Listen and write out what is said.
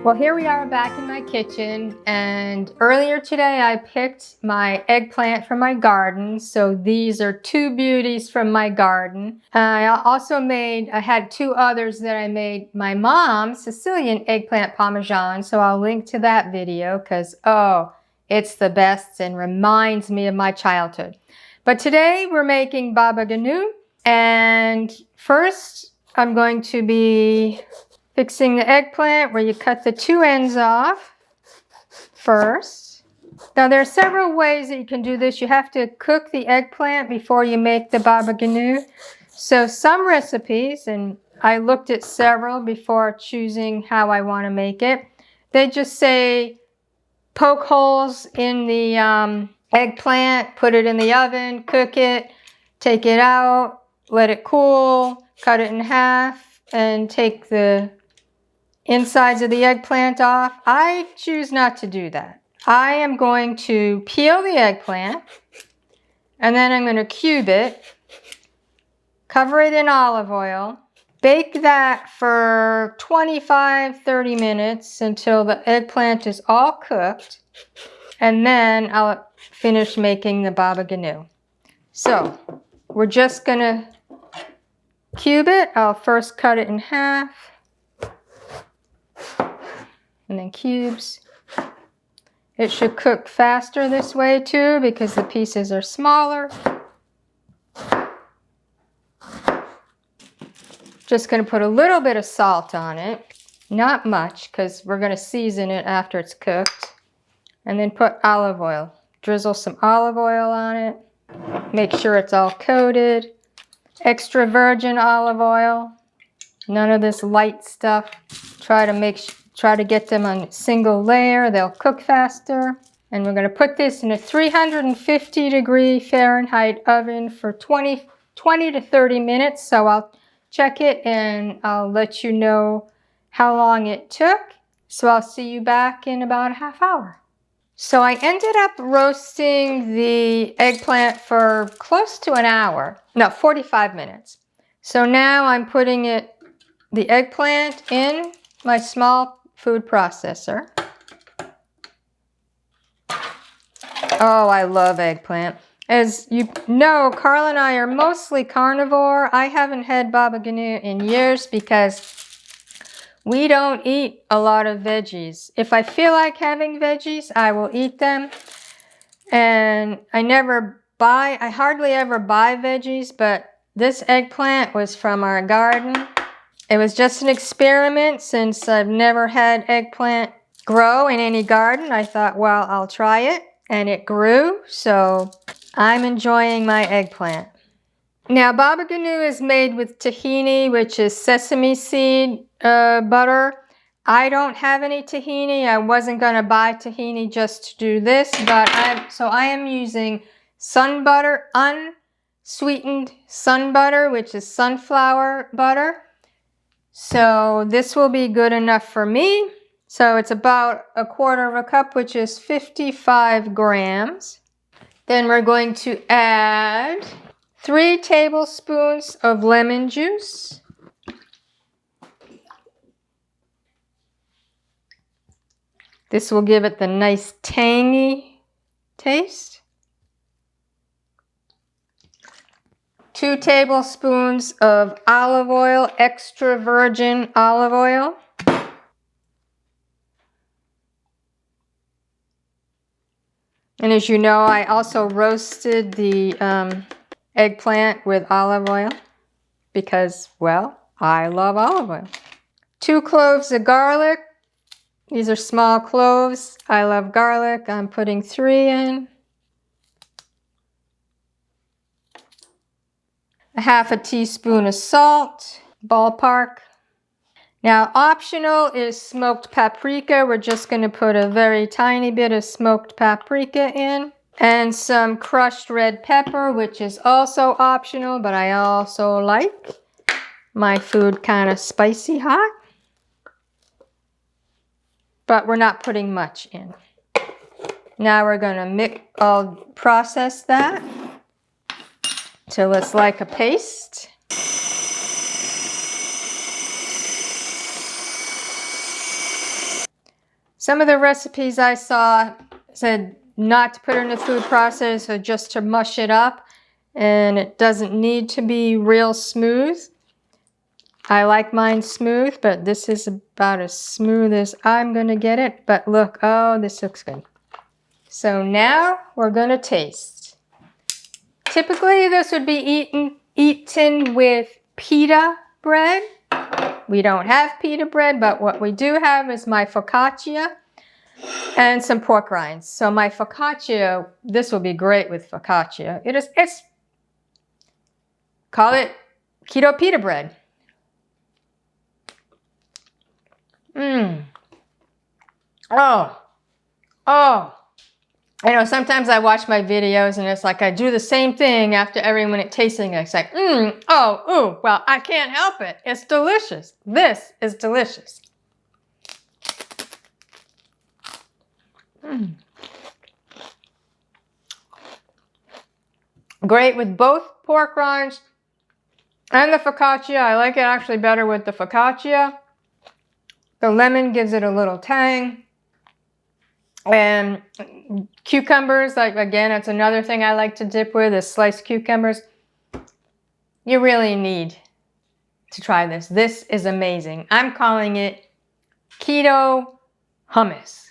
Well, here we are back in my kitchen, and earlier today I picked my eggplant from my garden. So these are two beauties from my garden. I had two others that I made my mom, Sicilian eggplant parmesan. So I'll link to that video because, oh, it's the best and reminds me of my childhood. But today we're making Baba Ganoush, and first I'm going to be fixing the eggplant where you cut the two ends off first. Now there are several ways that you can do this. You have to cook the eggplant before you make the Baba Ganoush. So some recipes, and I looked at several before choosing how I want to make it, they just say poke holes in the eggplant, put it in the oven, cook it, take it out, let it cool, cut it in half, and take the insides of the eggplant off. I choose not to do that. I am going to peel the eggplant, and then I'm going to cube it, cover it in olive oil, bake that for 25-30 minutes until the eggplant is all cooked, and then I'll finish making the Baba Ganoush. So we're just going to cube it. I'll first cut it in half, and then cubes. It should cook faster this way too because the pieces are smaller. Just going to put a little bit of salt on it, not much because we're going to season it after it's cooked. And then put olive oil. Drizzle some olive oil on it. Make sure it's all coated. Extra virgin olive oil. None of this light stuff. Try to get them on a single layer. They'll cook faster. And we're going to put this in a 350-degree Fahrenheit oven for 20 to 30 minutes. So I'll check it and I'll let you know how long it took. So I'll see you back in about a half hour. So I ended up roasting the eggplant for close to an hour. No, 45 minutes. So now I'm putting the eggplant in my small food processor. Oh, I love eggplant. As you know, Carl and I are mostly carnivore. I haven't had Baba Ganoush in years because we don't eat a lot of veggies. If I feel like having veggies, I will eat them. And I hardly ever buy veggies, but this eggplant was from our garden. It was just an experiment since I've never had eggplant grow in any garden. I thought, well, I'll try it, and it grew, so I'm enjoying my eggplant. Now, Baba Ganoush is made with tahini, which is sesame seed butter. I don't have any tahini. I wasn't going to buy tahini just to do this, but I am using sun butter, unsweetened sun butter, which is sunflower butter. So this will be good enough for me. So it's about 1/4 cup, which is 55 grams. Then we're going to add 3 tablespoons of lemon juice. This will give it the nice tangy taste. 2 tablespoons of olive oil, extra virgin olive oil. And as you know, I also roasted the eggplant with olive oil because, well, I love olive oil. 2 cloves of garlic. These are small cloves. I love garlic. I'm putting 3 in. 1/2 teaspoon of salt, ballpark. Now, optional is smoked paprika. We're just going to put a very tiny bit of smoked paprika in. And some crushed red pepper, which is also optional, but I also like my food kind of spicy hot. But we're not putting much in. Now we're going to process that till it's like a paste. Some of the recipes I saw said not to put it in the food processor, just to mush it up, and it doesn't need to be real smooth. I like mine smooth, but this is about as smooth as I'm gonna get it. But look, oh, this looks good. So now we're gonna taste. Typically this would be eaten with pita bread. We don't have pita bread, but what we do have is my focaccia and some pork rinds. So my focaccia, this will be great with focaccia. It's call it keto pita bread. Oh. I know sometimes I watch my videos and it's like I do the same thing after every minute tasting. It's like, well, I can't help it. It's delicious. This is delicious. Great with both pork rinds and the focaccia. I like it actually better with the focaccia. The lemon gives it a little tang. And cucumbers, like again, it's another thing I like to dip with is sliced cucumbers. You really need to try this. This is amazing. I'm calling it Keto Hummus.